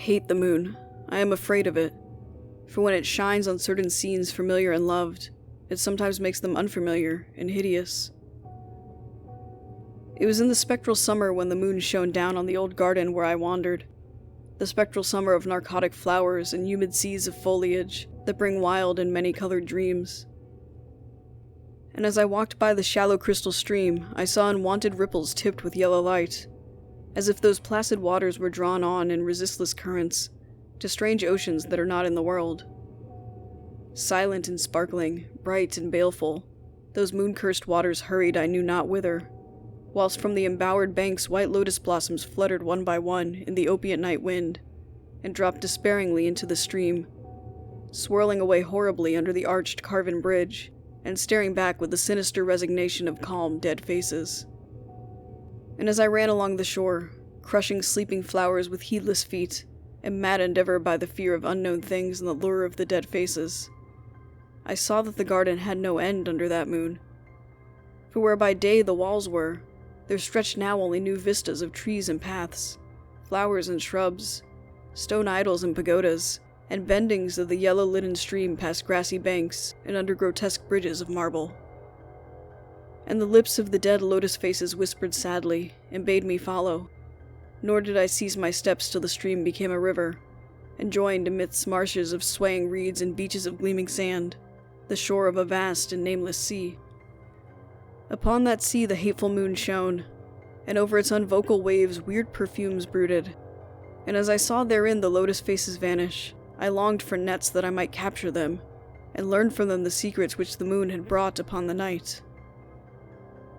hate the moon. I am afraid of it. For when it shines on certain scenes familiar and loved, it sometimes makes them unfamiliar and hideous. It was in the spectral summer when the moon shone down on the old garden where I wandered. The spectral summer of narcotic flowers and humid seas of foliage that bring wild and many-colored dreams. And as I walked by the shallow crystal stream, I saw unwanted ripples tipped with yellow light, as if those placid waters were drawn on in resistless currents to strange oceans that are not in the world. Silent and sparkling, bright and baleful, those moon-cursed waters hurried I knew not whither, whilst from the embowered banks white lotus blossoms fluttered one by one in the opiate night wind, and dropped despairingly into the stream, swirling away horribly under the arched carven bridge, and staring back with the sinister resignation of calm, dead faces. And as I ran along the shore, crushing sleeping flowers with heedless feet, and maddened ever by the fear of unknown things and the lure of the dead faces, I saw that the garden had no end under that moon. For where by day the walls were, there stretched now only new vistas of trees and paths, flowers and shrubs, stone idols and pagodas, and bendings of the yellow linen stream past grassy banks and under grotesque bridges of marble. And the lips of the dead lotus faces whispered sadly and bade me follow, nor did I cease my steps till the stream became a river, and joined amidst marshes of swaying reeds and beaches of gleaming sand, the shore of a vast and nameless sea. Upon that sea the hateful moon shone, and over its unvocal waves weird perfumes brooded, and as I saw therein the lotus faces vanish, I longed for nets that I might capture them, and learn from them the secrets which the moon had brought upon the night.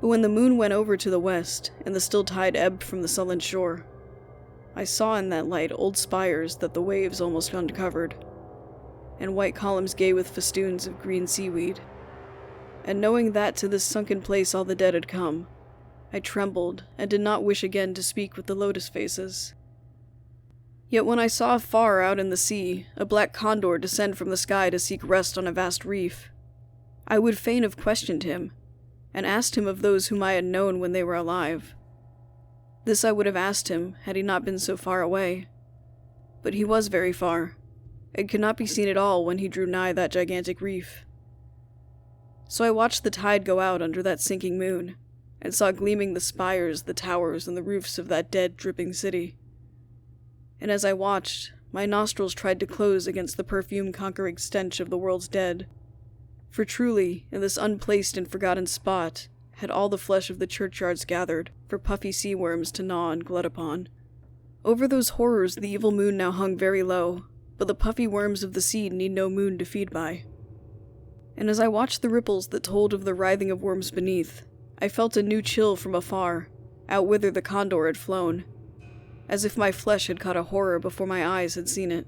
But when the moon went over to the west, and the still tide ebbed from the sullen shore, I saw in that light old spires that the waves almost uncovered, and white columns gay with festoons of green seaweed. And knowing that to this sunken place all the dead had come, I trembled and did not wish again to speak with the lotus faces. Yet when I saw far out in the sea a black condor descend from the sky to seek rest on a vast reef, I would fain have questioned him, and asked him of those whom I had known when they were alive. This I would have asked him had he not been so far away. But he was very far, and could not be seen at all when he drew nigh that gigantic reef. So I watched the tide go out under that sinking moon, and saw gleaming the spires, the towers, and the roofs of that dead, dripping city. And as I watched, my nostrils tried to close against the perfume-conquering stench of the world's dead. For truly, in this unplaced and forgotten spot, had all the flesh of the churchyards gathered for puffy sea worms to gnaw and glut upon. Over those horrors the evil moon now hung very low, but the puffy worms of the sea need no moon to feed by. And as I watched the ripples that told of the writhing of worms beneath, I felt a new chill from afar, out whither the condor had flown, as if my flesh had caught a horror before my eyes had seen it.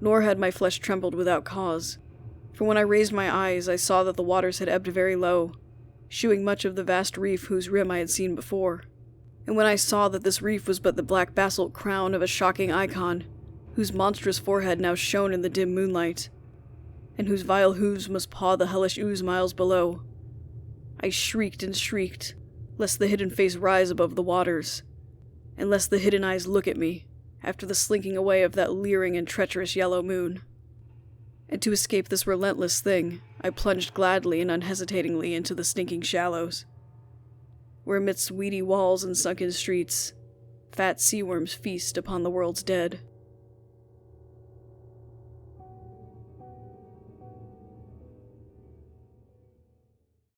Nor had my flesh trembled without cause, for when I raised my eyes I saw that the waters had ebbed very low, shewing much of the vast reef whose rim I had seen before. And when I saw that this reef was but the black basalt crown of a shocking icon, whose monstrous forehead now shone in the dim moonlight, and whose vile hooves must paw the hellish ooze miles below, I shrieked and shrieked, lest the hidden face rise above the waters, and lest the hidden eyes look at me, after the slinking away of that leering and treacherous yellow moon. And to escape this relentless thing, I plunged gladly and unhesitatingly into the stinking shallows, where amidst weedy walls and sunken streets, fat sea worms feast upon the world's dead.